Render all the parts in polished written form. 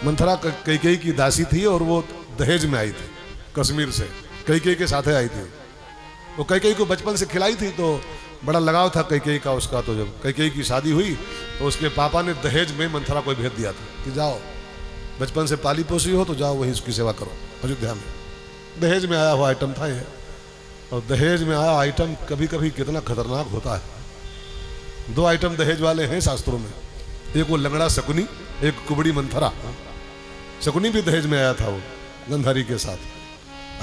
मंथरा कैकेयी की दासी थी और वो दहेज में आई थी कश्मीर से, कैकेयी के साथ आई थी। वो कैकेयी को बचपन से खिलाई थी तो बड़ा लगाव था कैकेयी का उसका। तो जब कैकेयी की शादी हुई तो उसके पापा ने दहेज में मंथरा को भेज दिया था कि जाओ बचपन से पाली पोसी हो तो जाओ वहीं उसकी सेवा करो अयोध्या में। दहेज में आया हुआ आइटम था ये। और दहेज में आया आइटम कभी कभी कितना खतरनाक होता है। 2 आइटम दहेज वाले हैं शास्त्रों में, एक वो लंगड़ा शकुनी, एक कुबड़ी मंथरा। शकुनी भी दहेज में आया था वो गंधारी के साथ,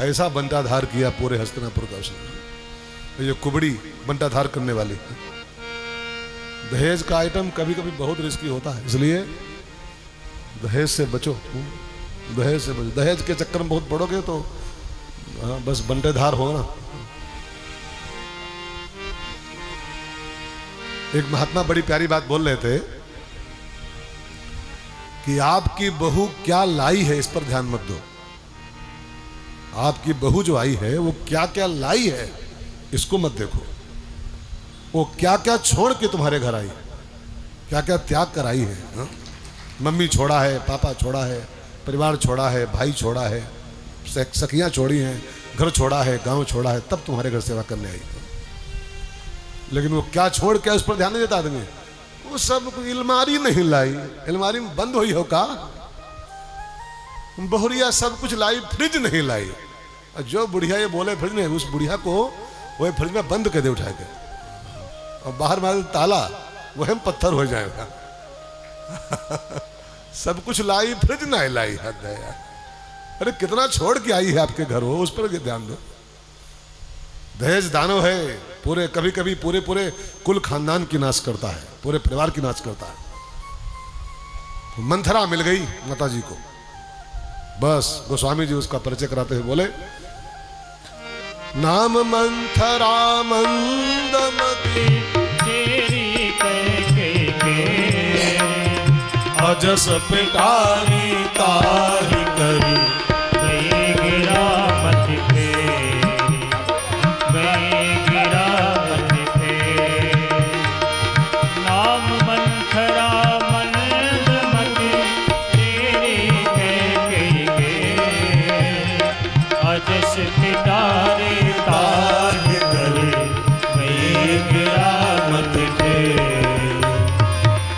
ऐसा बंटाधार किया पूरे हस्तिनापुर का उसने। ये कुबड़ी बंटाधार करने वाली। दहेज का आइटम कभी कभी बहुत रिस्की होता है, इसलिए दहेज से बचो, दहेज से बचो। दहेज के चक्कर में बहुत पड़ोगे तो बस बंटेधार हो ना। एक महात्मा बड़ी प्यारी बात बोल रहे थे कि आपकी बहू क्या लाई है इस पर ध्यान मत दो। आपकी बहू जो आई है वो क्या क्या लाई है इसको मत देखो। वो क्या क्या छोड़ के तुम्हारे घर आई, क्या क्या त्याग कर आई है। हा? मम्मी छोड़ा है, पापा छोड़ा है, परिवार छोड़ा है, भाई छोड़ा है, सखियां छोड़ी हैं, घर छोड़ा है, गांव छोड़ा है, तब तुम्हारे घर सेवा करने आई। लेकिन वो क्या छोड़ के उस पर ध्यान नहीं देता आदमी। वो सब अलमारी नहीं लाई, अलमारी में बंद हुई हो का। बहुरिया सब कुछ लाई, फ्रिज नहीं लाई। और जो बुढ़िया ये बोले फ्रिज में, उस बुढ़िया को वो फ्रिज में बंद कर दे उठा के, और बाहर मार ताला, वह पत्थर हो जाएगा। सब कुछ लाई, फ्रिज नहीं लाई। हद है यार। अरे कितना छोड़ के आई है आपके घर, हो उस पर ध्यान दो। दहेज दानव है, पूरे कभी कभी पूरे पूरे कुल खानदान की नाश करता है, पूरे परिवार की नाश करता है। तो मंथरा मिल गई माता जी को। बस गोस्वामी जी उसका परिचय कराते हुए बोले, नाम मंथरा मंदमती तेरी कैकेयी के अजस पिटारी ताहि करी गई गिरावत फेरी, गई गिरावत फेरी। नाम मंथरा मंदमती तेरी कैकेयी के अजस पिटारी ताहि करी गई गिरावत फेरी,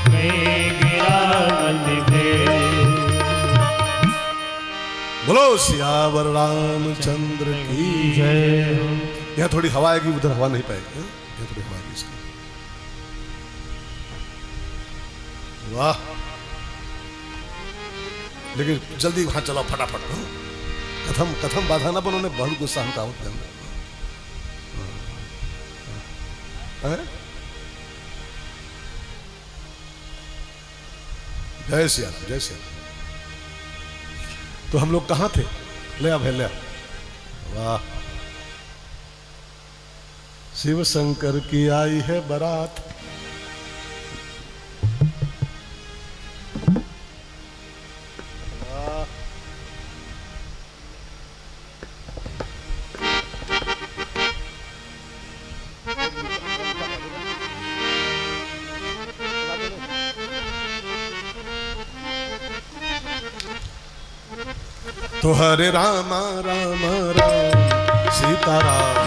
गई गिरावत फेरी। बोलो सियावर रामचंद्र की जय। यहाँ थोड़ी हवा आएगी, उधर हवा नहीं पाएगी। यहाँ थोड़ी हवा आएगी इसकी। वाह, लेकिन जल्दी वहां चलो फटाफट। कथम कथम बाधा ना बनो, बहुत गुस्सा हम कहावत के अंदर। जय श्री राम, जय श्री राम। तो हम लोग कहाँ थे? ले आ भाई ले आ। वाह, शिव शंकर की आई है बारात। तो हरे राम राम राम सीता राम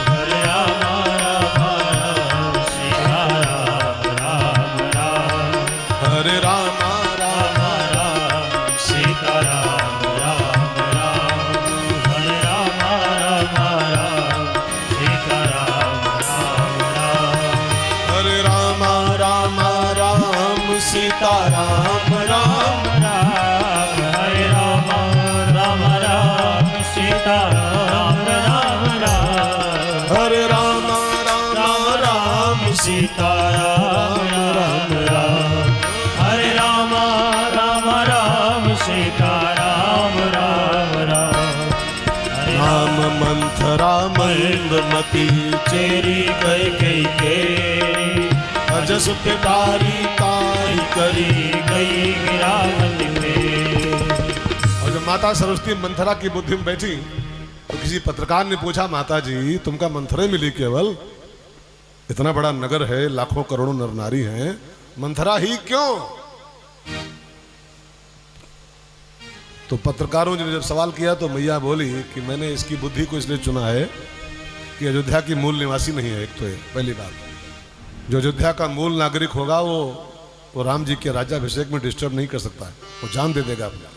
हरे राम राम राम सीता राम राम राम। हरे राम राम राम सीता राम राम राम। हरे राम राम राम सीता राम राम राम। हरे राम राम राम सीता राम राम। हरे राम राम राम सीता राम राम राम। हरे राम राम राम सीता राम राम राम। हरे राम राम राम सीता राम राम राम। राम मंथरा मंदमती तेरी कैकेयी के अजस पिटारी ताहि करी गई गिरावत में। और जब माता सरस्वती मंथरा की बुद्धि में बैठी तो किसी पत्रकार ने पूछा, माता जी तुमका मंथरे मिली केवल? इतना बड़ा नगर है, लाखों करोड़ों नर नारी हैं, मंथरा ही क्यों? तो पत्रकारों ने जब सवाल किया तो मैया बोली कि मैंने इसकी बुद्धि को इसलिए चुना है कि अयोध्या की मूल निवासी नहीं है। एक तो ये पहली बात, जो अयोध्या का मूल नागरिक होगा वो राम जी के राज्याभिषेक में डिस्टर्ब नहीं कर सकता है, वो जान दे देगा अपना।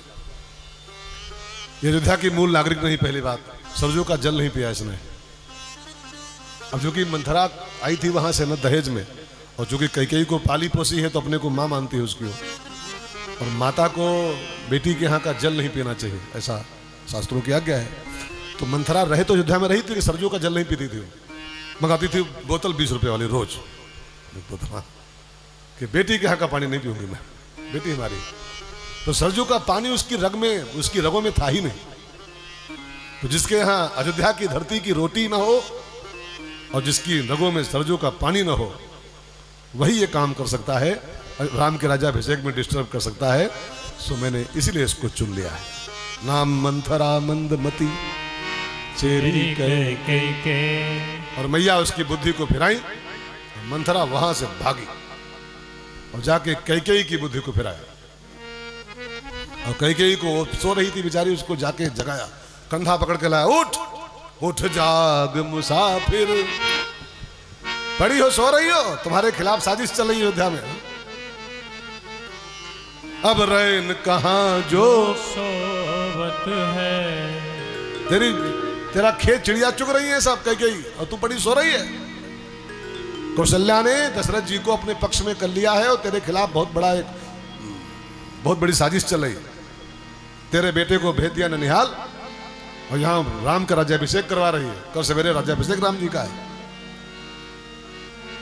ये अयोध्या की मूल नागरिक नहीं, पहली बात। सरजू का जल नहीं पिया इसने। अब जो कि मंथरा आई थी वहां से न दहेज में, और जो कि कैकेयी को पाली पोसी है तो अपने को माँ मानती है उसकी, और माता को बेटी के यहाँ का जल नहीं पीना चाहिए, ऐसा शास्त्रों की आज्ञा है। तो मंथरा रहे तो अयोध्या में रही थी, सरजू का जल नहीं पीती थी, मंगाती थी बोतल 20 रुपये वाली रोज बोतल, कि बेटी के यहाँ का पानी नहीं पीऊंगी मैं, बेटी हमारी। तो सरजू का पानी उसकी रग में, उसकी रगों में था ही नहीं। तो जिसके यहाँ अयोध्या की धरती की रोटी ना हो और जिसकी रगों में सरजू का पानी ना हो, वही ये काम कर सकता है, राम के राज्याभिषेक में डिस्टर्ब कर सकता है। सो मैंने इसीलिए इसको चुन लिया है। नाम मंथरा मंदमती चेरी के। और मैया उसकी बुद्धि को फिराई, मंथरा वहां से भागी और जाके कैकेयी की बुद्धि को फिराया। और कैकेयी को सो रही थी बेचारी, उसको जाके जगाया, कंधा पकड़ के लाया, उठ उठ जाग मुसाफिर, पड़ी हो, सो रही हो, तुम्हारे खिलाफ साजिश चल रही है अयोध्या में। अब रैन कहाँ जो सोवत है, तेरा खेत चिड़िया चुग रही है सब कैकेयी, और तू पड़ी सो रही है। कौशल्या ने दशरथ जी को अपने पक्ष में कर लिया है और तेरे खिलाफ बहुत बड़ी साजिश चल रही। तेरे बेटे को भेज दिया ननिहाल और यहाँ राम का राज्याभिषेक करवा रही है। कल सवेरे राज्याभिषेक राम जी का है।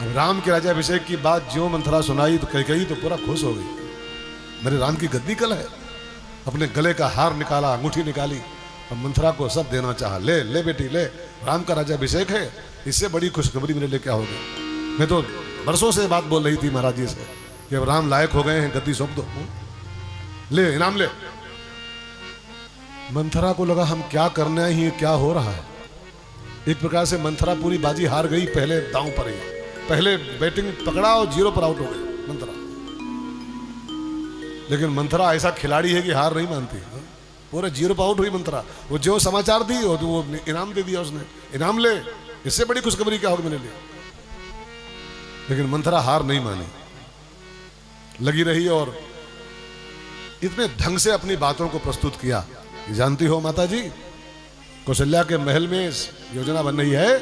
अब राम के राज्याभिषेक की बात जो मंथरा सुनाई तो कैकेयी तो पूरा खुश हो गई, मेरे राम की गद्दी कल है। अपने गले का हार निकाला, अंगूठी निकाली और मंथरा को सब देना चाहा। ले ले बेटी ले, राम का राज्याभिषेक है, इससे बड़ी खुशखबरी मेरे लिए क्या होगी। मैं तो बरसों से बात बोल रही थी महाराज जी से कि अब राम लायक हो गए हैं, गद्दी सौंप दो, ले इनाम ले। मंथरा को लगा हम क्या करना है, ये क्या हो रहा है। एक प्रकार से मंथरा पूरी बाजी हार गई, पहले दांव पर ही, पहले बैटिंग पकड़ा और 0 पर आउट हो गई मंथरा। लेकिन मंथरा ऐसा खिलाड़ी है कि हार नहीं मानती, पूरे 0 पर आउट हुई मंथरा। वो जो समाचार दी और वो इनाम दे दिया उसने, इनाम ले, इससे बड़ी खुशखबरी क्या होगी मेरे लिए। लेकिन मंथरा हार नहीं मानी, लगी रही और इतने ढंग से अपनी बातों को प्रस्तुत किया। जानती हो माता जी, कौशल्या के महल में योजना बन रही है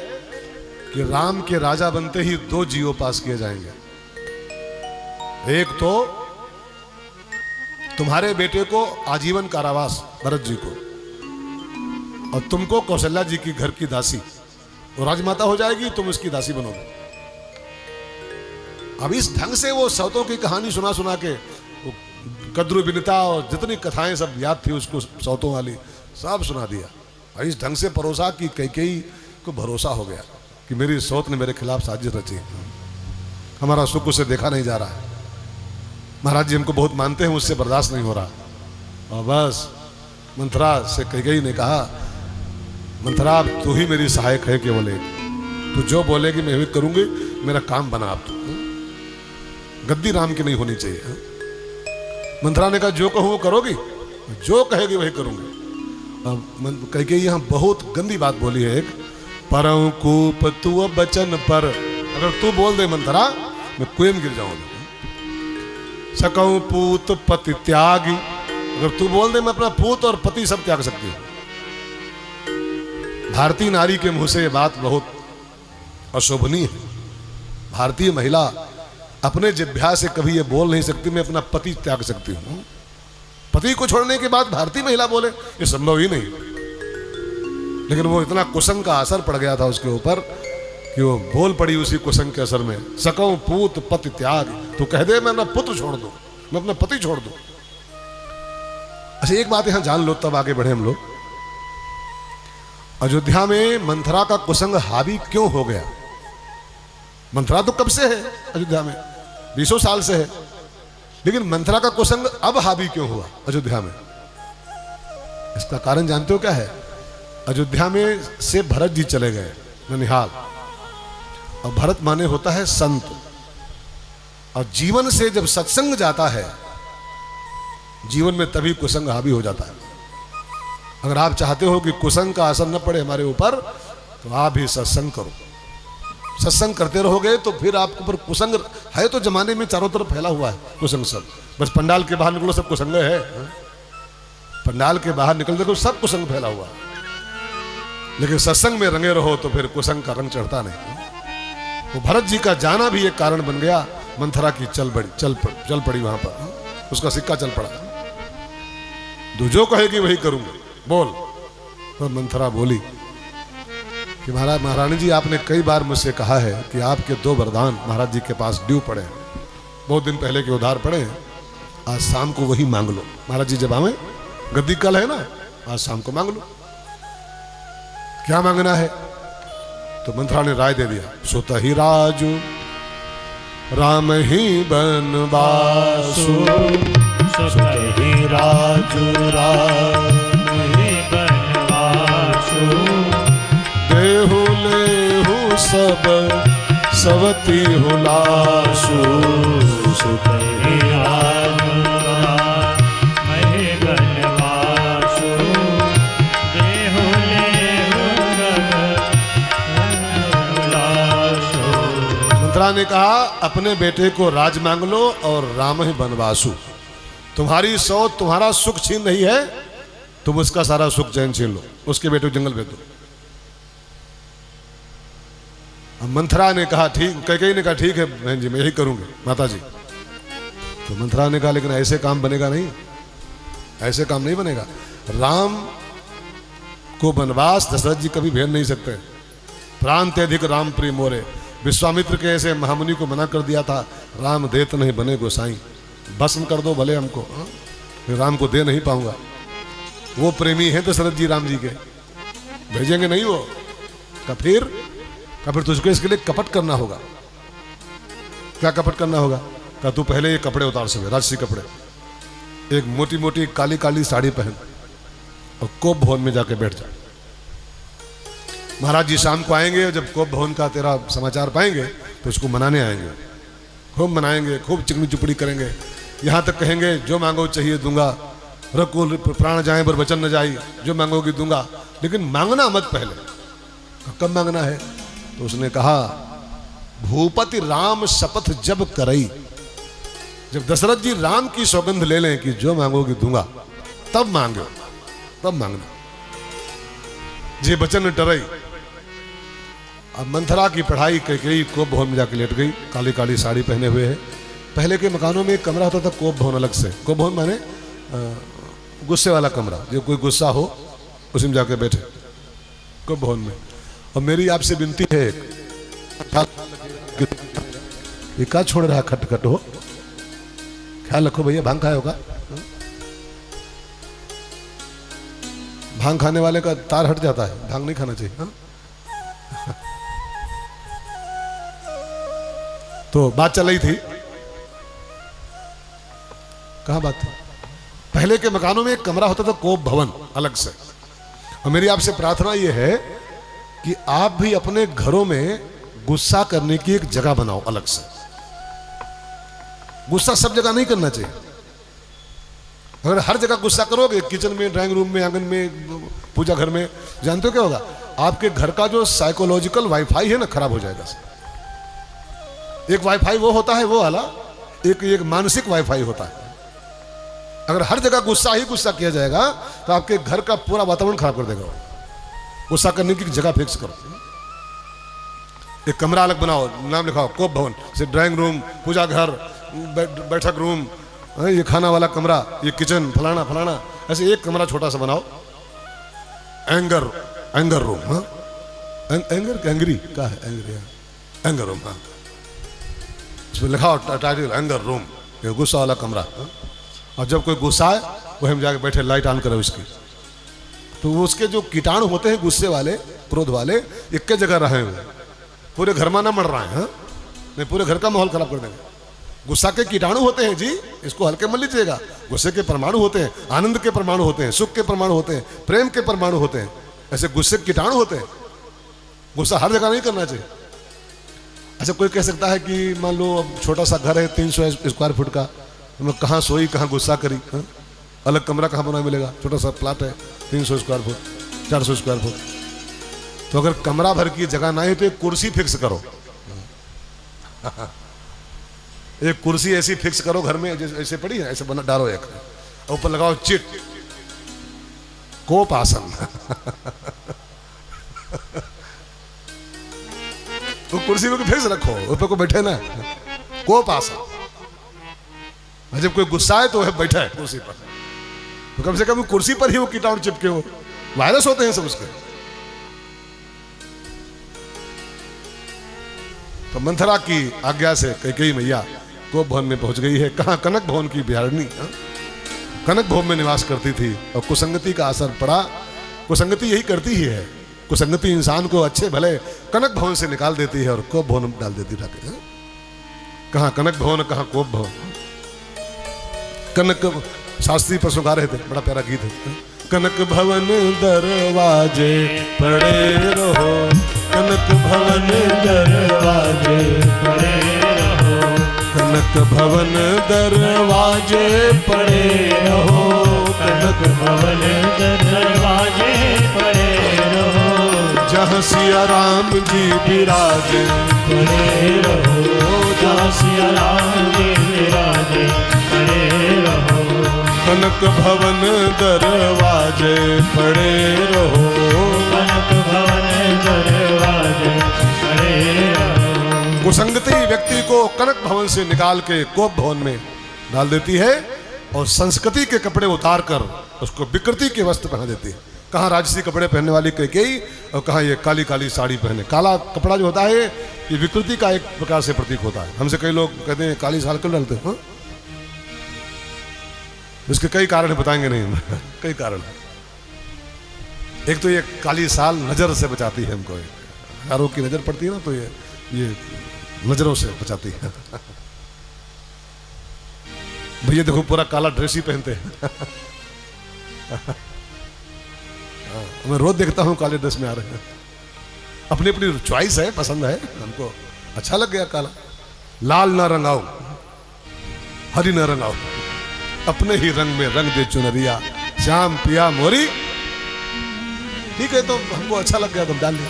कि राम के राजा बनते ही 2 जीओ पास किए जाएंगे। एक तो तुम्हारे बेटे को आजीवन कारावास भरत जी को, और तुमको कौशल्या जी की घर की दासी, वो राजमाता हो जाएगी, तुम उसकी दासी बनोगे। अब इस ढंग से वो सौतों की कहानी सुना सुना के, कद्रु बिनता और जितनी कथाएं सब याद थी उसको, सौतों वाली सब सुना दिया। और इस ढंग से परोसा कि कैकेयी को भरोसा हो गया कि मेरी सौत ने मेरे खिलाफ साजिश रची, हमारा सुख उसे देखा नहीं जा रहा है। महाराज जी हमको बहुत मानते हैं, उससे बर्दाश्त नहीं हो रहा। और बस मंथरा से कैकेयी ने कहा, मंथरा तू ही मेरी सहायक है, केवल एक, तू जो बोलेगी मैं भी करूंगी, मेरा काम बना। आप गद्दी राम की नहीं होनी चाहिए। मंथरा ने कहा जो कहूँ वो करोगी, जो कहेगी वही करूंगी। कैकेयी यहाँ बहुत गंदी बात बोली है एक, परम कूप तू बचन पर, अगर तू बोल दे मंथरा मैं कुएं में गिर जाऊंगा। सकऊं पूत पति त्यागी, अगर तू बोल दे मैं अपना पूत और पति सब त्याग सकती हूँ। भारतीय नारी के मुंह से ये बात बहुत अशोभनीय है। भारतीय महिला अपने जिह्वा से कभी ये बोल नहीं सकती मैं अपना पति त्याग सकती हूँ। पति को छोड़ने के बाद भारतीय महिला बोले, ये संभव ही नहीं। लेकिन वो इतना कुसंग का असर पड़ गया था उसके ऊपर कि वो बोल पड़ी उसी कुसंग के असर में, सकऊं पूत पति त्याग, तो कह दे मैं अपना पुत्र छोड़ दूं, मैं अपना पति छोड़ दूं। अच्छा एक बात यहां जान लो, तब आगे बढ़े हम लोग। अयोध्या में मंथरा का कुसंग हावी क्यों हो गया? मंथरा तो कब से है अयोध्या में, 20 साल से है, लेकिन मंथरा का कुसंग अब हावी क्यों हुआ अयोध्या में? इसका कारण जानते हो क्या है? अयोध्या में से भरत जी चले गए ननिहाल, और भरत माने होता है संत, और जीवन से जब सत्संग जाता है जीवन में तभी कुसंग हावी हो जाता है। अगर आप चाहते हो कि कुसंग का असर न पड़े हमारे ऊपर, तो आप भी सत्संग करो। सत्संग करते रहोगे तो फिर आपके ऊपर कुसंग है तो जमाने में चारों तरफ फैला हुआ है कुसंग सब। बस पंडाल के बाहर निकलो सब कुसंग है, पंडाल के बाहर निकल देखो सब कुसंग फैला हुआ है। लेकिन सत्संग में रंगे रहो तो फिर कुसंग का रंग चढ़ता नहीं। वो भरत जी का जाना भी एक कारण बन गया। मंथरा की चल पड़ी वहां पर, उसका सिक्का चल पड़ा। तू जो कहेगी वही करूंगा, बोल। तो मंथरा बोली कि महारानी जी, आपने कई बार मुझसे कहा है कि आपके 2 वरदान महाराज जी के पास ड्यू पड़े हैं, बहुत दिन पहले के उधार पड़े हैं। आज शाम को वही मांग लो। महाराज जी जब आवे, गद्दी कल है ना, आज शाम को मांग लो। क्या मांगना है? तो मंथरा ने राय दे दिया, सुत ही राजू राम ही बनवासु, सुत ही राजू राम ही बनवासु, देहु लेहु सब सवती हुलासु, सुत ही राजू राम ही बनवासु, देहु लेहु सब हुलासु। मंथरा ने कहा, अपने बेटे को राज मांग लो और राम ही बनवासु। तुम्हारी सौत तुम्हारा सुख छीन रही है, तुम उसका सारा सुख चैन छीन लो, उसके बेटे को जंगल भेज दो। अब मंथरा ने कहा ठीक, कैकेयी ने कहा ठीक है बहन जी, मैं यही करूंगी माता जी। तो मंथरा ने कहा लेकिन ऐसे काम बनेगा नहीं, ऐसे काम नहीं बनेगा। राम को वनवास दशरथ जी कभी भेज नहीं सकते। प्राण ते अधिक राम प्रिय मोरे, विश्वामित्र के ऐसे महामुनि को मना कर दिया था, राम देत नहीं बने गोसाई, भस्म कर दो भले हमको, मैं राम को दे नहीं पाऊंगा। वो प्रेमी हैं दशरथ जी राम जी के, भेजेंगे नहीं वो। का फिर तुझको इसके लिए कपट करना होगा। क्या कपट करना होगा? का तू पहले ये कपड़े उतार सके, राजसी कपड़े, एक मोटी मोटी काली काली साड़ी पहन और कोप भवन में जाके बैठ जा। महाराज जी शाम को आएंगे, जब कोप भवन का तेरा समाचार पाएंगे तो उसको मनाने आएंगे, खूब मनाएंगे, खूब चिकनी चुपड़ी करेंगे, यहाँ तक कहेंगे जो मांगो चाहिए दूंगा, रकुल प्राण जाए पर वचन न जाई, जो मांगोगी दूंगा, लेकिन मांगना मत पहले। कब मांगना है? तो उसने कहा, भूपति राम शपथ जब करई, जब दशरथ जी राम की सौगंध ले लें कि जो मांगोगी दूंगा, तब मांगो, तब मांगना। जे बचन टरई। अब मंथरा की पढ़ाई कैकेयी कोप भवन में जाके लेट गई, काली काली साड़ी पहने हुए है। पहले के मकानों में एक कमरा होता था कोप भवन अलग से, कोप भवन माने गुस्से वाला कमरा, जो कोई गुस्सा हो उसी में जाके बैठे कोप भवन में। और मेरी आपसे विनती है, ये क्या छोड़ रहा खटखट हो, ख्याल रखो भैया, भांग खाया होगा, भांग खाने वाले का तार हट जाता है, भांग नहीं खाना चाहिए। हा? तो बात चल रही थी, कहां बात थी? पहले के मकानों में एक कमरा होता था कोप भवन अलग से। और मेरी आपसे प्रार्थना यह है कि आप भी अपने घरों में गुस्सा करने की एक जगह बनाओ अलग से। गुस्सा सब जगह नहीं करना चाहिए। अगर हर जगह गुस्सा करोगे, किचन में, ड्राइंग रूम में, आंगन में, पूजा घर में, जानते हो क्या होगा? आपके घर का जो साइकोलॉजिकल वाईफाई है ना, खराब हो जाएगा। एक वाईफाई वो होता है वो वाला, एक मानसिक वाईफाई होता है। अगर हर जगह गुस्सा ही गुस्सा किया जाएगा तो आपके घर का पूरा वातावरण खराब कर देगा। गुस्सा करने की जगह फिक्स करो, एक कमरा अलग बनाओ, नाम लिखाओ कोप भवन, जैसे ड्राइंग रूम, पूजा घर, बैठक रूम, ये खाना वाला कमरा, ये किचन, फलाना फलाना, ऐसे एक कमरा छोटा सा बनाओ। एंगर रूम, हाँ, एंग्री क्या है? एंगर रूम, हाँ, इसमें लिखाओ टाइटल एंगर रूम, ये गुस्सा वाला कमरा। और जब कोई गुस्सा है वही हम जाके बैठे, लाइट ऑन करें उसकी, तो वो उसके जो कीटाणु होते हैं गुस्से वाले, क्रोध वाले, एक जगह रहे हुए, पूरे घर में ना मर रहे हैं। हाँ? नहीं, पूरे घर का माहौल खराब कर देंगे। गुस्सा के कीटाणु होते हैं जी, इसको हल्के मत लीजिएगा। गुस्से के परमाणु होते हैं, आनंद के परमाणु होते हैं, सुख के परमाणु होते हैं, प्रेम के परमाणु होते हैं, ऐसे गुस्से के कीटाणु होते हैं। गुस्सा हर जगह नहीं करना चाहिए। अच्छा, कोई कह सकता है कि मान लो अब छोटा सा घर है 300 स्क्वायर फुट का, तो मैं कहाँ सोई, कहाँ गुस्सा करी? हाँ? अलग कमरा कहाँ बना मिलेगा? छोटा सा प्लाट है, 300 स्क्वायर फुट, 400 स्क्वायर फुट। तो अगर कमरा भर की जगह ना है तो एक कुर्सी फिक्स करो। एक कुर्सी ऐसी फिक्स करो घर में, जैसे ऐसे पड़ी है, ऐसे बना डालो एक, ऊपर लगाओ चिट, कोप आसन। तो कुर्सी में फिक्स रखो, ऊपर को बैठे ना, कोप आसन। जब कोई गुस्सा है तो वह बैठा है कुर्सी पर, तो कम से कम कुर्सी पर ही वो कीटाणु चिपके हो, वायरस होते हैं सब उसके। तो मंथरा की आज्ञा से कैकेयी मैया गोप भवन में पहुंच गई है। कहाँ? कनक भवन की बिहारणी कनक भवन में निवास करती थी, और कुसंगति का असर पड़ा। कुसंगति यही करती ही है, कुसंगति इंसान को अच्छे भले कनक भवन से निकाल देती है और कोप भवन में डाल देती है। कहाँ कनक भवन, कहाँ कोप भवन। कनक शास्त्री पर सुना रहे थे, बड़ा प्यारा गीत है। कनक भवन दरवाजे पड़े रहो, कनक भवन दरवाजे पड़े रहो, कनक भवन दरवाजे पड़े रहो, कनक भवन दरवाजे पड़े रहो, जहाँ सिया राम जी विराजे पड़े रहो, जहाँ सिया राम जी विराजे पड़े रहो, कनक भवन दरवाजे पड़े रहो, कनक भवन दरवाजे पड़े रहो। कुसंगति व्यक्ति को कनक भवन से निकाल के कोप भवन में डाल देती है, और संस्कृति के कपड़े उतार कर उसको विकृति के वस्त्र पहना देती है। कहाँ राजसी कपड़े पहनने वाली कैकेयी, और कहाँ ये काली काली साड़ी पहने। काला कपड़ा जो होता है ये विकृति का एक प्रकार से प्रतीक होता है। हमसे कई लोग कहते हैं काली साल क्यों डालते हैं? इसके कई कारण बताएंगे नहीं। कई कारण है। एक तो ये काली साल नजर से बचाती है हमको, हजारों की नजर पड़ती है ना, तो ये नजरों से बचाती है। भैया देखो पूरा काला ड्रेस ही पहनते हैं। मैं रोज देखता हूँ काले ड्रेस में आ रहे हैं। अपनी अपनी चॉइस है, पसंद है, हमको अच्छा लग गया काला। लाल ना रंगाओ, हरी ना रंगाओ, अपने ही रंग में रंग दे चुनरिया, श्याम पिया मोरी। ठीक है, तो हमको अच्छा लग गया तो डाल लिया।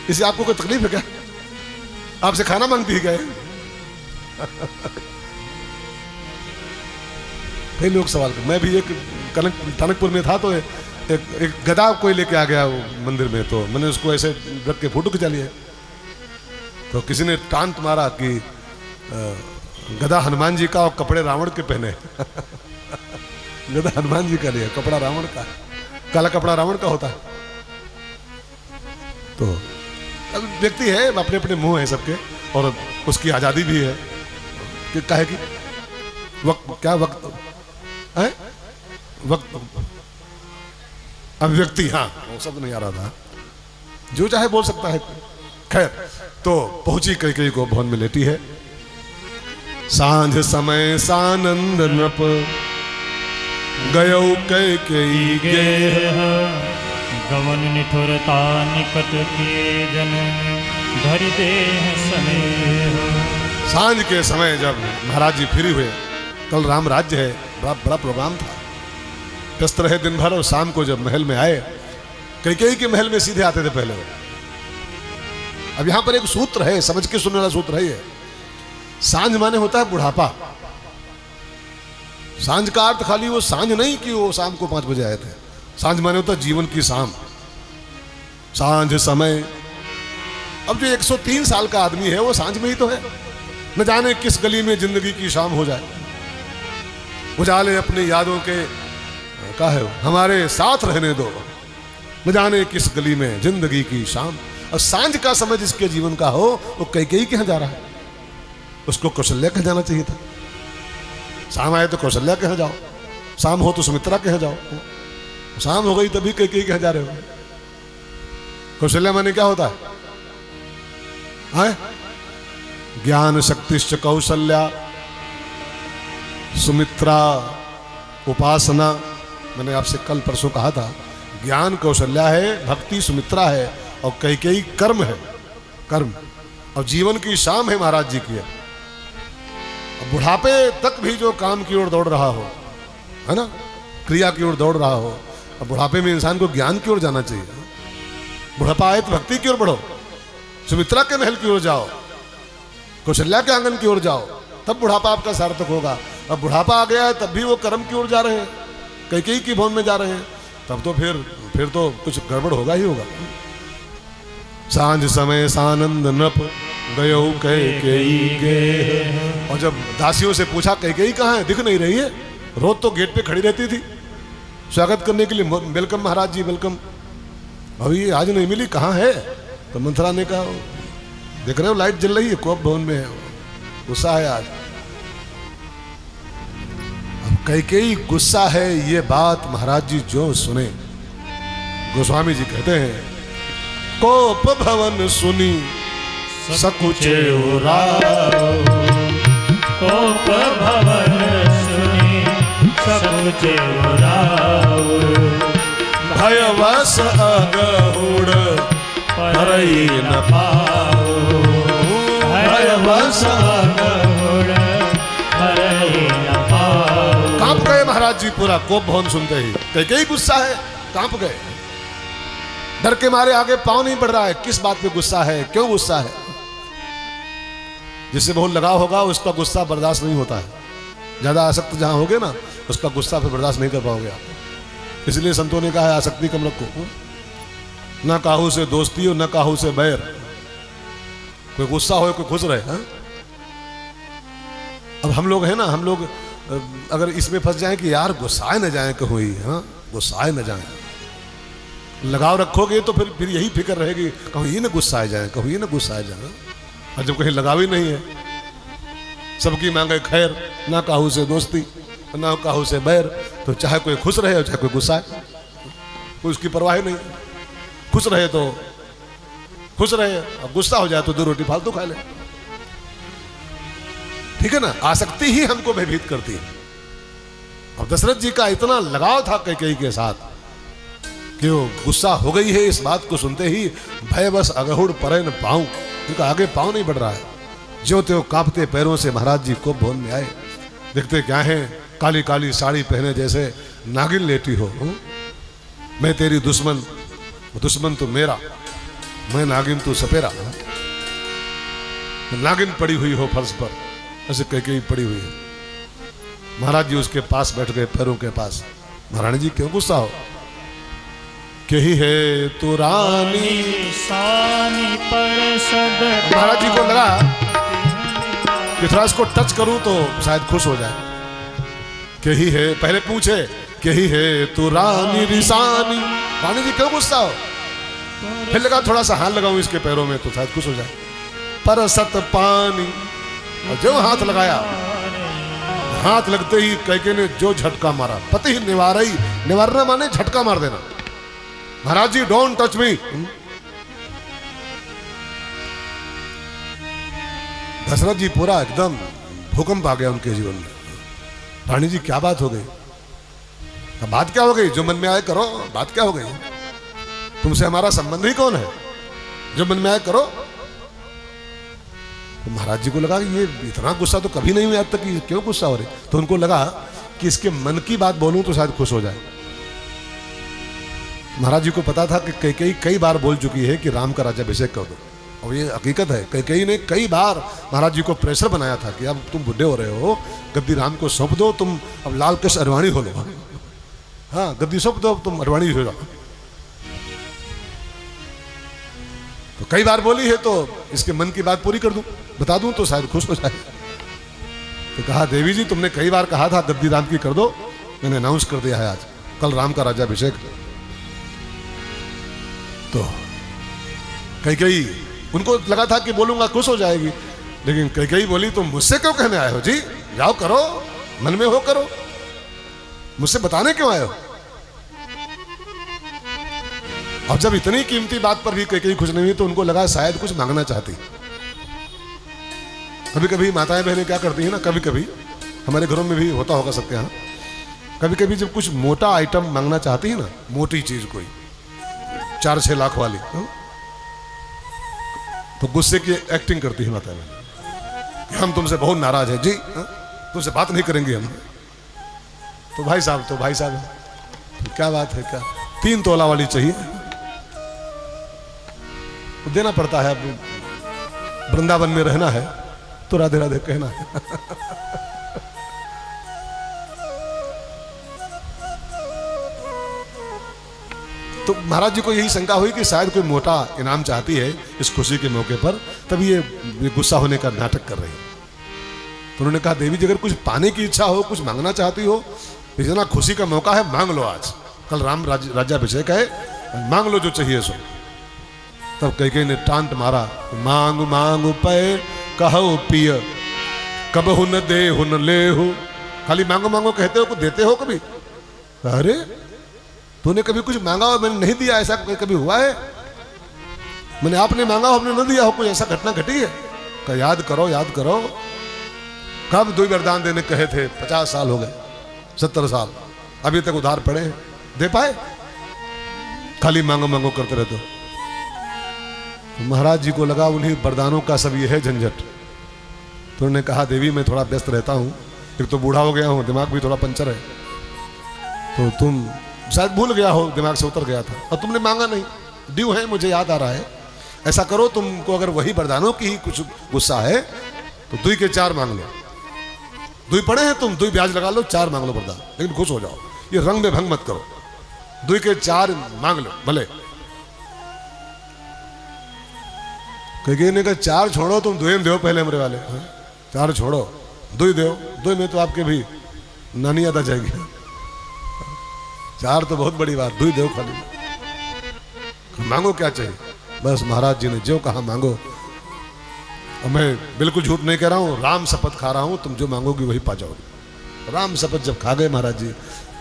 इससे आपको कोई तकलीफ है क्या? आपसे खाना मांगती है क्या? कई लोग सवाल कर। मैं भी एक टनकपुर में था, तो एक गधा कोई लेके आ गया वो मंदिर में, तो मैंने उसको ऐसे रख के फोटो खिंचा लिया। तो किसी ने टांट मारा कि गधा हनुमान जी का और कपड़े रावण के पहने। गधा हनुमान जी का लिया, कपड़ा रावण का। काला कपड़ा रावण का होता है। तो अब व्यक्ति है, अपने अपने मुंह है सबके, और उसकी आजादी भी है कि काहे की वक्त, क्या वक्त है, वक्त अभिव्यक्ति, हाँ वो शब्द नहीं आ रहा था, जो चाहे बोल सकता है। खैर, तो पहुंची कैकेयी को भवन में लेटी है। सांझ समय सानंद नृप गयो कैकेयी गेह, गवन निठुरता निकट के जन धरि देह स्नेह। सांझ के समय जब महाराज जी फ्री हुए, कल राम राज्य है, बड़ा प्रोग्राम था, व्यस्त रहे दिन भर, और शाम को जब महल में आए, कैकेयी के महल में सीधे आते थे पहले। अब यहां पर एक सूत्र है, समझ के सुनने वाला सूत्र है ये। सांझ माने होता है बुढ़ापा। सांझ का अर्थ खाली वो सांझ नहीं कि वो शाम को 5 बजे आए थे। सांझ माने होता है जीवन की शाम, सांझ समय। अब जो 103 साल का आदमी है वो सांझ में ही तो है। न जाने किस गली में जिंदगी की शाम हो जाए। उजाले अपनी यादों के का है हमारे साथ रहने दो, न जाने किस गली में जिंदगी की शाम। और सांझ का समय जिसके जीवन का हो वो कैकेयी के यहाँ जा रहा है। उसको कौशल्या के जाना चाहिए था। शाम आए तो कौशल्या के यहाँ जाओ, शाम हो तो सुमित्रा के यहाँ जाओ। शाम हो गई तभी कैकेयी के यहाँ जा रहे हो। कौशल्या माने क्या होता है? ज्ञान शक्तिश्च कौशल्या, सुमित्रा उपासना। मैंने आपसे कल परसों कहा था, ज्ञान कौशल्या है, भक्ति सुमित्रा है, और कैकेयी कर्म है, कर्म। और जीवन की शाम है महाराज जी की। बुढ़ापे तक भी जो काम की ओर दौड़ रहा हो, है ना, क्रिया की ओर दौड़ रहा हो। अब बुढ़ापे में इंसान को ज्ञान की ओर जाना चाहिए। बुढ़ापा आए तो भक्ति की ओर बढ़ो, सुमित्रा के महल की ओर जाओ, कौशल्या के आंगन की ओर जाओ, तब बुढ़ापा आपका सार्थक होगा। अब बुढ़ापा आ गया है तब भी वो कर्म की ओर जा रहे हैं, कैकेयी की भवन में जा रहे हैं, तब तो फिर तो कुछ गड़बड़ होगा ही होगा। सांझ समय सानंद नप गयो कैकेयी के। और जब दासियों से पूछा कैकेयी कहाँ है, दिख नहीं रही है, रोज तो गेट पे खड़ी रहती थी स्वागत करने के लिए, वेलकम महाराज जी वेलकम, अभी आज नहीं मिली, कहाँ है? तो मंथरा ने कहा देख रहे हो लाइट जल रही है, कोप भवन में है, गुस्सा है आज। अब कैकेयी गुस्सा है, ये बात महाराज जी जो सुने, गोस्वामी जी कहते हैं कोप भवन सुनी सकुचे उराव, कोप भवन सुनी सकुचे उराव, भयवश अगहुड़ परई न पाओ, भयवश अगहुड़ परई न पाओ। कांप गए महाराज जी पूरा कोप भवन सुनते ही, कैकेयी गुस्सा है, कांप गए, डर के मारे आगे पांव नहीं बढ़ रहा है। किस बात पे गुस्सा है, क्यों गुस्सा है? जिससे बहुत लगाव होगा उसका गुस्सा बर्दाश्त नहीं होता है, ज्यादा आसक्त जहां होगे ना उसका गुस्सा फिर बर्दाश्त नहीं कर पाओगे आप। इसलिए संतों ने कहा है आसक्ति कम रखो, न काहू से दोस्ती हो न काहू से बैर, कोई गुस्सा हो कोई खुश रहे। अब हम लोग हैं ना, हम लोग अगर इसमें फंस जाएं कि यार गुस्साए न जाए कोई, हाँ गुस्साए न जाए, लगाव रखोगे तो फिर यही फिक्र रहेगी कहूँ ये ना गुस्साए जाए, कहूँ ये ना गुस्साए जाए। और जब कहीं लगाव ही नहीं है, सबकी मांगे खैर, ना काहू से दोस्ती ना काहू से बैर, तो चाहे कोई खुश रहे और चाहे कोई गुस्साए, कोई उसकी परवाह नहीं। खुश रहे तो खुश रहे और गुस्सा हो जाए तो 2 रोटी फालतू खा ले, ठीक है ना। आसक्ति ही हमको भयभीत करती है। और दशरथ जी का इतना लगाव था कैकेयी के साथ कि वो गुस्सा हो गई है, इस बात को सुनते ही भयवश अगहुड़ परई न पाऊं, उनका आगे पांव नहीं बढ़ रहा है। ज्यों त्यों कांपते पैरों से महाराज जी कोप भवन में आए, देखते क्या है, काली काली साड़ी पहने जैसे नागिन लेटी हो। मैं तेरी दुश्मन, दुश्मन तो मेरा, मैं नागिन तू सपेरा। नागिन पड़ी हुई हो फर्श पर, ऐसे कैकेयी पड़ी हुई है। महाराज जी उसके पास बैठ गए, पैरों के पास। महारानी जी क्यों गुस्सा हो? कही है तू रानी सानी परसद। महाराज जी को लगा कि थोड़ा इसको टच करूं तो शायद खुश हो जाए। कही है, पहले पूछे कही है तू रानी रिसानी, रानी जी क्यों गुस्सा हो? फिर लगा थोड़ा सा हाथ लगाऊं इसके पैरों में तो शायद खुश हो जाए। परसत पानी, और जो हाथ लगाया, हाथ लगते ही कैकेयी ने जो झटका मारा, पति ही निवारई, निवारना माने झटका मार देना। महाराज जी डोंट टच मी। दशरथ जी पूरा एकदम भूकंप आ गया उनके जीवन में। रानी जी क्या बात हो गई? बात क्या हो गई? जो मन में आए करो, बात क्या हो गई? तुमसे हमारा संबंध ही कौन है? जो मन में आए करो। तो महाराज जी को लगा कि ये इतना गुस्सा तो कभी नहीं हुआ आज तक, क्यों गुस्सा हो रही? तो उनको लगा कि इसके मन की बात बोलूं तो शायद खुश हो जाए। महाराज जी को पता था कि कैकेयी कई बार बोल चुकी है कि राम का राज्याभिषेक कर दो, और ये हकीकत है। कैकेयी ने कई बार महाराज जी को प्रेशर बनाया था कि अब तुम बुढ़े हो रहे हो, गद्दी राम को सौंप दो, तुम अब लाल कृष्ण अडवाणी हो लो, हाँ गद्दी सौंप दो, तुम अडवाणी हो जाओ। तो कई बार बोली है तो इसके मन की बात पूरी कर दूं, बता दूं तो शायद खुश हो जाए। तो कहा देवी जी तुमने कई बार कहा था गद्दी राम की कर दो, मैंने अनाउंस कर दिया है आज, कल राम का राज्याभिषेक। तो कैकेयी, उनको लगा था कि बोलूंगा खुश हो जाएगी, लेकिन कैकेयी बोली तुम मुझसे क्यों कहने आए हो जी? जाओ करो, मन में हो करो, मुझसे बताने क्यों आए हो? अब जब इतनी कीमती बात पर भी कैकेयी खुश नहीं हुई तो उनको लगा शायद कुछ मांगना चाहती। कभी कभी माताएं बहनें क्या करती हैं ना, कभी कभी हमारे घरों में भी होता होगा सबके यहाँ, कभी कभी जब कुछ मोटा आइटम मांगना चाहती है ना, मोटी चीज कोई 4-6 लाख वाली, तो गुस्से की एक्टिंग करती है माता बहन, हम तुमसे बहुत नाराज हैं जी, तुमसे बात नहीं करेंगे हम। तो भाई साहब क्या बात है, क्या 3 तोला वाली चाहिए, तो देना पड़ता है। अब वृंदावन में रहना है तो राधे राधे कहना है। तो महाराज जी को यही शंका हुई कि शायद कोई मोटा इनाम चाहती है इस खुशी के मौके पर, तब ये गुस्सा होने का नाटक कर रही है। तो उन्होंने कहा देवी जी अगर कुछ पाने की इच्छा हो, कुछ मांगना चाहती हो, इतना खुशी का मौका है, मांग लो। आज कल राम राज्याभिषेक है, मांग लो जो चाहिए सो। तब कैकेयी ने टांट मारा, मांग मांग पे कहो पिय, कब हुन दे हुन ले हो। खाली मांगो मांगो कहते हो, कुछ देते हो कभी? अरे तूने कभी कुछ मांगा हो मैंने नहीं दिया, ऐसा कभी हुआ है? मैंने आपने मांगा हो हमने न दिया हो, कोई ऐसा घटना घटी है? का याद करो, याद करो, कब 2 वरदान देने कहे थे? 50 साल हो गए, 70 साल, अभी तक उधार पड़े हैं, दे पाए? खाली मांगो मांगो करते रहते हो। तो महाराज जी को लगा उन्हीं वरदानों का सब ये है झंझट। तो उन्होंने कहा देवी मैं थोड़ा व्यस्त रहता हूँ, एक तो बूढ़ा हो गया हूँ, दिमाग भी थोड़ा पंचर है, तो तुम शायद भूल गया हो, दिमाग से उतर गया था, और तुमने मांगा नहीं, ड्यू है, मुझे याद आ रहा है। ऐसा करो, तुमको अगर वही वरदानों की ही कुछ गुस्सा है तो 2 के 4 मांग लो। 2 पड़े हैं, तुम 2 ब्याज लगा लो, 4 मांग लो वरदान, लेकिन खुश हो जाओ, ये रंग में भंग मत करो। 2 के 4 मांग लो भले। कैकेयी ने कहा 4 छोड़ो, तुम 2 दो पहले हमरे वाले, 4 छोड़ो, 2 दो, 2 में तो आपके भी नानी याद आ जाएगी। 4 तो बहुत बड़ी बात, 2 दो खाली। मांगो क्या चाहिए? बस महाराज जी ने जो कहा मांगो। और मैं बिल्कुल झूठ नहीं कह रहा हूँ, राम शपथ खा रहा हूँ, तुम जो मांगोगी वही पा जाओगे। राम शपथ जब खा गए महाराज जी,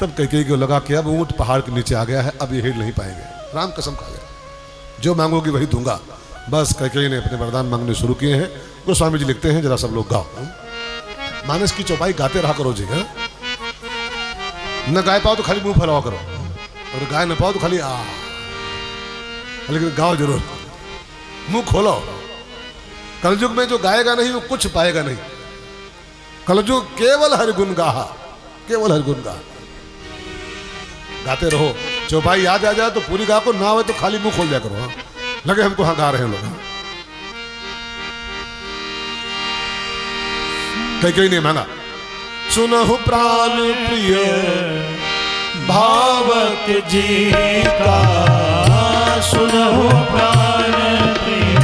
तब कैकेयी को लगा कि अब ऊंट पहाड़ के नीचे आ गया है, अब ये हिल नहीं पाएंगे। राम कसम खा गया, जो मांगोगी वही दूंगा। बस कैकेयी ने अपने वरदान मांगने शुरू किए हैं। गोस्वामी जी लिखते हैं, जरा सब लोग गाओ, मानस की चौपाई गाते रहा करो जी। है न गाय पाओ तो खाली मुंह फैलावा करो, और गाय न पाओ तो खाली आ, लेकिन गाओ जरूर, मुंह खोलो। कलयुग में जो गाएगा नहीं वो कुछ पाएगा नहीं। कलयुग केवल हरिगुण गाहा, केवल हरिगुण गा, गाते रहो। चौपाई याद आ जाए तो पूरी गा को, ना हो तो खाली मुंह खोल दिया करो। हाँ लगे हमको हाँ गा रहे हैं लोग। कैकेयी ने मांगा, सुनहु प्राण प्रिय भावक जी का, सुनहु प्राण प्रिय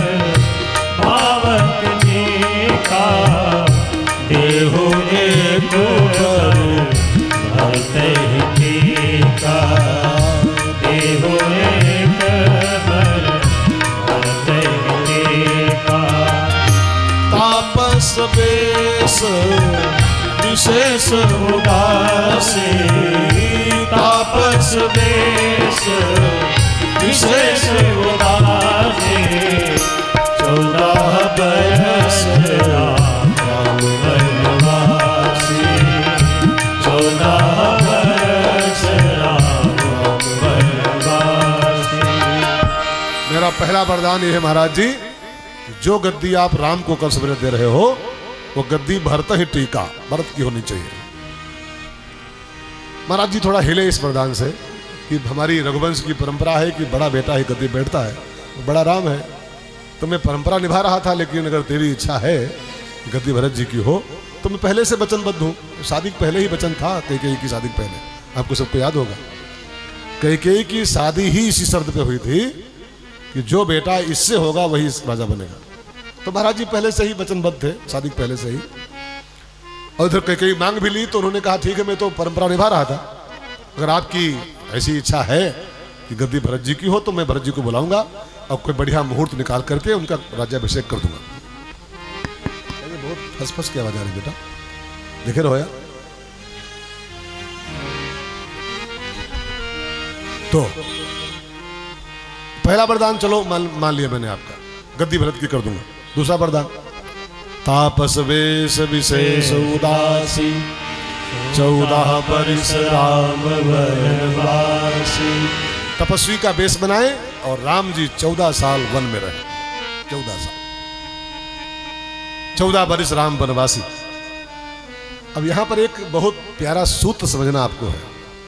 भावक जी का, देहु एक बर भरतहि टीका, देहु एक बर भरतहि टीका। तापस बेस विशेष उदासी, तापस बेश विशेष उदासी, 14 बरस राम वनवासी, 14 बरस राम वनवासी। मेरा पहला वरदान ये है महाराज जी, जो गद्दी आप राम को कल सवेरे दे रहे हो वो गद्दी भरत ही टीका, भरत की होनी चाहिए। महाराज जी थोड़ा हिले इस वरदान से कि हमारी रघुवंश की परंपरा है कि बड़ा बेटा ही गद्दी बैठता है, बड़ा राम है, तो मैं परंपरा निभा रहा था, लेकिन अगर तेरी इच्छा है गद्दी भरत जी की हो तो मैं पहले से वचनबद्ध हूँ। शादी के पहले ही वचन था, कैकेयी की शादी के पहले, आपको सबको याद होगा। कैकेयी की शादी ही इसी शर्त पे हुई थी कि जो बेटा इससे होगा वही राजा बनेगा। तो महाराज जी पहले से ही वचनबद्ध थे, शादी पहले से ही। और उधर कैकेयी मांग भी ली तो उन्होंने कहा ठीक है, मैं तो परंपरा निभा रहा था, अगर आपकी ऐसी इच्छा है कि गद्दी भरत जी की हो तो मैं भरत जी को बुलाऊंगा और कोई बढ़िया मुहूर्त निकाल करके उनका राज्याभिषेक कर दूंगा। बहुत फस की आवाज आ रही बेटा, देखे रहो यार। तो पहला वरदान चलो मान लिया मैंने आपका, गद्दी भरत की कर दूंगा। दूसरा वरदान, तापस वेश विशेष उदासी, 14 बरिस राम वनवासी। तपस्वी का वेश बनाए और राम जी 14 साल वन में रहे, 14 साल, 14 बरिस राम वनवासी। अब यहां पर एक बहुत प्यारा सूत्र समझना आपको है।